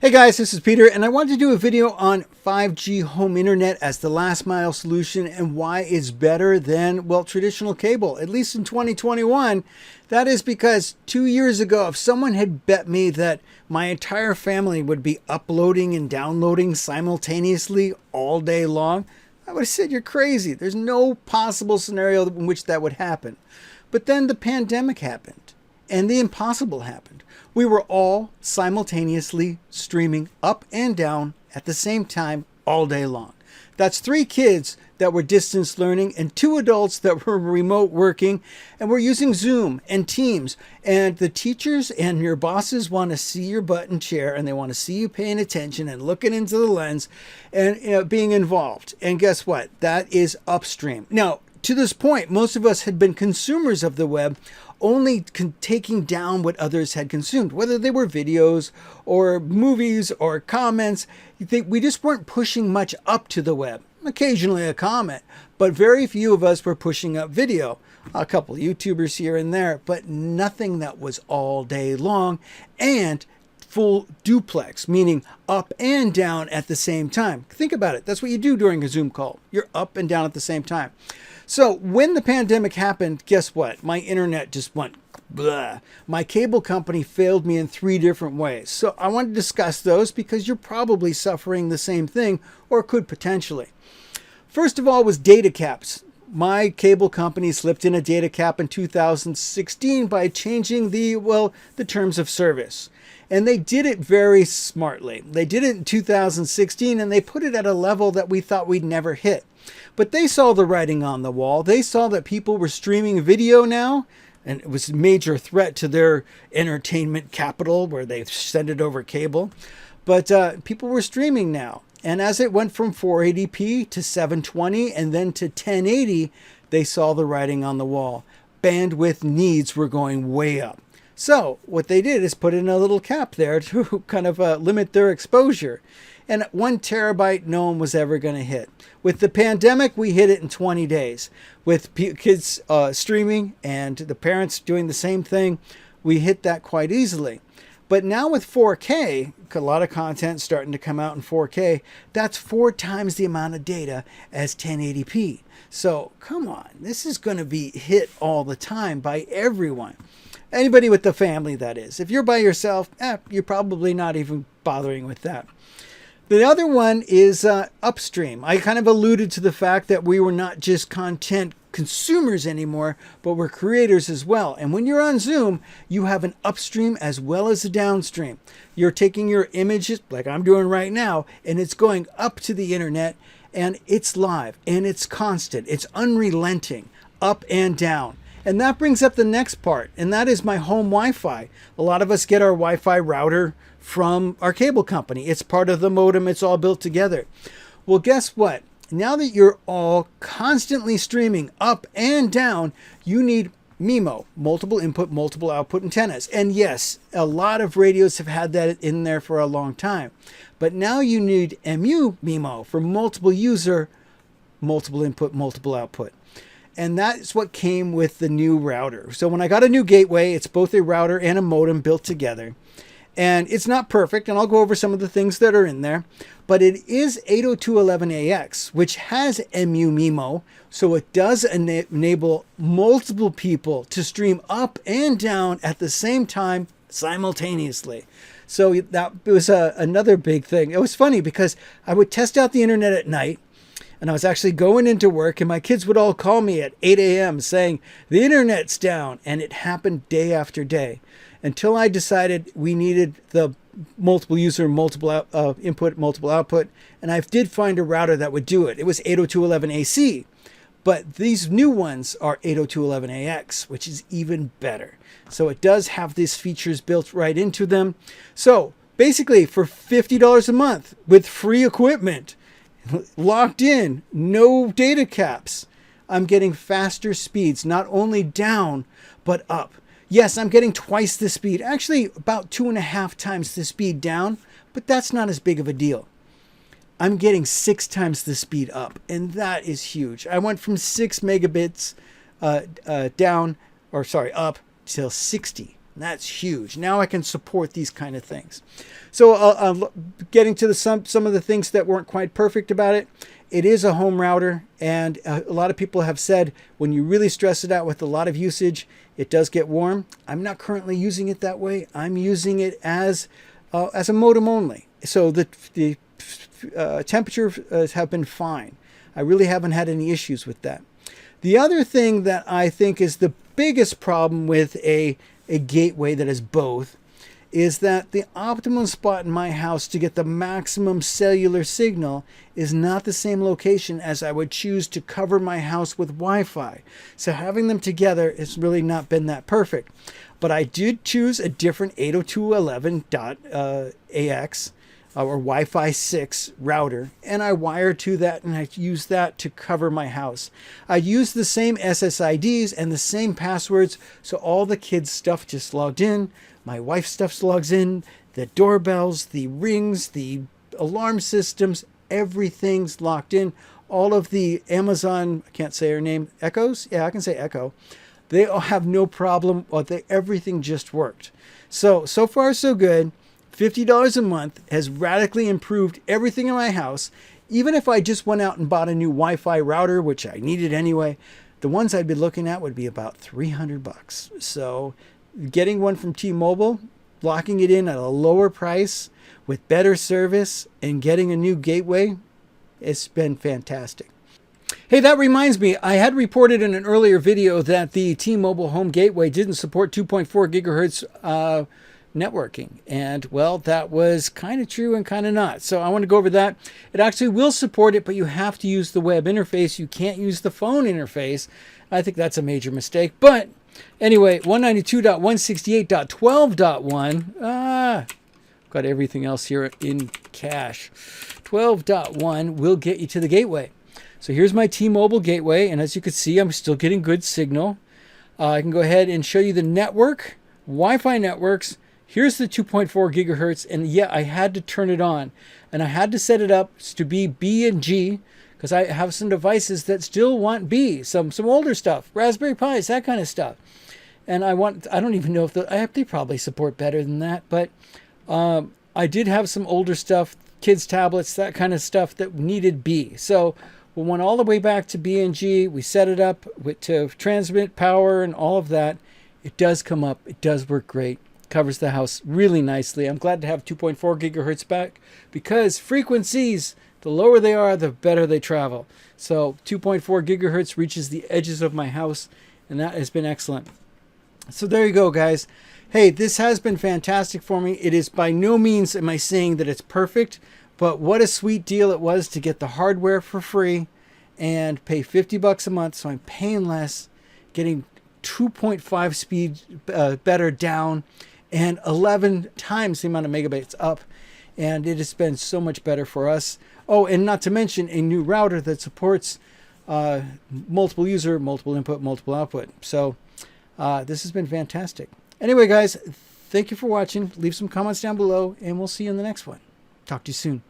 Hey guys, this is Peter, and I wanted to do a video on 5G home internet as the last mile solution and why it's better than, well, traditional cable, at least in 2021. That is because 2 years ago, if someone had bet me that my entire family would be uploading and downloading simultaneously all day long, I would have said, you're crazy. There's no possible scenario in which that would happen. But then the pandemic happened, and the impossible happened. We were all simultaneously streaming up and down at the same time all day long. That's 3 kids that were distance learning and 2 adults that were remote working, and we're using Zoom and Teams. And the teachers and your bosses want to see your butt and chair, and they want to see you paying attention and looking into the lens and being involved. And guess what? That is upstream. Now, to this point, most of us had been consumers of the web, only taking down what others had consumed, whether they were videos or movies or comments. We just weren't pushing much up to the web. Occasionally a comment, but very few of us were pushing up video. A couple YouTubers here and there, but nothing that was all day long and full duplex, meaning up and down at the same time. Think about it. That's what you do during a Zoom call. You're up and down at the same time. So when the pandemic happened, guess what? My internet just went blah. My cable company failed me in 3 different ways. So I want to discuss those because you're probably suffering the same thing or could potentially. First of all was data caps. My cable company slipped in a data cap in 2016 by changing the terms of service. And they did it very smartly. They did it in 2016 and they put it at a level that we thought we'd never hit. But they saw the writing on the wall. They saw that people were streaming video now, and it was a major threat to their entertainment capital where they send it over cable. But people were streaming now. And as it went from 480p to 720 and then to 1080, they saw the writing on the wall. Bandwidth needs were going way up. So what they did is put in a little cap there to kind of limit their exposure. And 1 terabyte no one was ever going to hit. With the pandemic, we hit it in 20 days. With kids streaming and the parents doing the same thing, we hit that quite easily. But now with 4K, a lot of content starting to come out in 4K, that's 4 times the amount of data as 1080p. So come on, this is going to be hit all the time by everyone. Anybody with the family, that is. If you're by yourself, you're probably not even bothering with that. The other one is upstream. I kind of alluded to the fact that we were not just content consumers anymore, but we're creators as well. And when you're on Zoom, you have an upstream as well as a downstream. You're taking your images, like I'm doing right now, and it's going up to the internet, and it's live, and it's constant. It's unrelenting, up and down. And that brings up the next part, and that is my home Wi-Fi. A lot of us get our Wi-Fi router from our cable company. It's part of the modem. It's all built together. Well, guess what? Now that you're all constantly streaming up and down, you need MIMO, multiple input, multiple output antennas. And yes, a lot of radios have had that in there for a long time. But now you need MU-MIMO for multiple user, multiple input, multiple output. And that's what came with the new router. So when I got a new gateway, it's both a router and a modem built together. And it's not perfect, and I'll go over some of the things that are in there. But it is 802.11ax, which has MU-MIMO, so it does enable multiple people to stream up and down at the same time simultaneously. So that was another big thing. It was funny because I would test out the internet at night, and I was actually going into work, and my kids would all call me at 8 a.m. saying, the internet's down, and it happened day after day. Until I decided we needed the multiple user, multiple input, multiple output, and I did find a router that would do it. It was 802.11ac, but these new ones are 802.11ax, which is even better. So it does have these features built right into them. So basically, for $50 a month with free equipment, locked in, no data caps, I'm getting faster speeds, not only down, but up. Yes, I'm getting twice the speed, actually about 2.5 times the speed down, but that's not as big of a deal. I'm getting 6 times the speed up, and that is huge. I went from 6 megabits up till 60 And that's huge. Now I can support these kind of things. So getting to some of the things that weren't quite perfect about it. It is a home router, and a lot of people have said when you really stress it out with a lot of usage, it does get warm. I'm not currently using it that way. I'm using it as a modem only. So the temperatures have been fine. I really haven't had any issues with that. The other thing that I think is the biggest problem with a gateway that is both is that the optimum spot in my house to get the maximum cellular signal is not the same location as I would choose to cover my house with Wi-Fi. So having them together has really not been that perfect. But I did choose a different 802.11.ax or Wi-Fi 6 router, and I wired to that, and I used that to cover my house. I used the same SSIDs and the same passwords, so all the kids' stuff just logged in. My wife's stuff logs in, the doorbells, the rings, the alarm systems, everything's locked in. All of the Amazon, I can't say her name, Echoes? Yeah, I can say Echo. They all have no problem. Everything just worked. So far so good. $50 a month has radically improved everything in my house. Even if I just went out and bought a new Wi-Fi router, which I needed anyway, the ones I'd be looking at would be about $300. So getting one from T-Mobile, locking it in at a lower price with better service, and getting a new gateway, it's been fantastic. Hey, that reminds me, I had reported in an earlier video that the T-Mobile Home Gateway didn't support 2.4 gigahertz networking. And well, that was kind of true and kind of not. So I want to go over that. It actually will support it, but you have to use the web interface. You can't use the phone interface. I think that's a major mistake. But anyway, 192.168.12.1, got everything else here in cache. 12.1 will get you to the gateway. So here's my T-Mobile gateway, and as you can see, I'm still getting good signal. I can go ahead and show you the network, Wi-Fi networks. Here's the 2.4 gigahertz, and yeah, I had to turn it on, and I had to set it up to be B and G, because I have some devices that still want B, some older stuff, Raspberry Pis, that kind of stuff. And I don't even know if they probably support better than that, but I did have some older stuff, kids' tablets, that kind of stuff that needed B. So we went all the way back to B and G. We set it up to transmit power and all of that. It does come up. It does work great. Covers the house really nicely. I'm glad to have 2.4 gigahertz back, because frequencies, the lower they are, the better they travel. So 2.4 gigahertz reaches the edges of my house, and that has been excellent. So there you go, guys. Hey, this has been fantastic for me. It is by no means am I saying that it's perfect, but what a sweet deal it was to get the hardware for free and pay $50 a month. So I'm paying less, getting 2.5 speed better down, and 11 times the amount of megabytes up. And it has been so much better for us. Oh, and not to mention a new router that supports multiple user, multiple input, multiple output. So this has been fantastic. Anyway, guys, thank you for watching. Leave some comments down below, and we'll see you in the next one. Talk to you soon.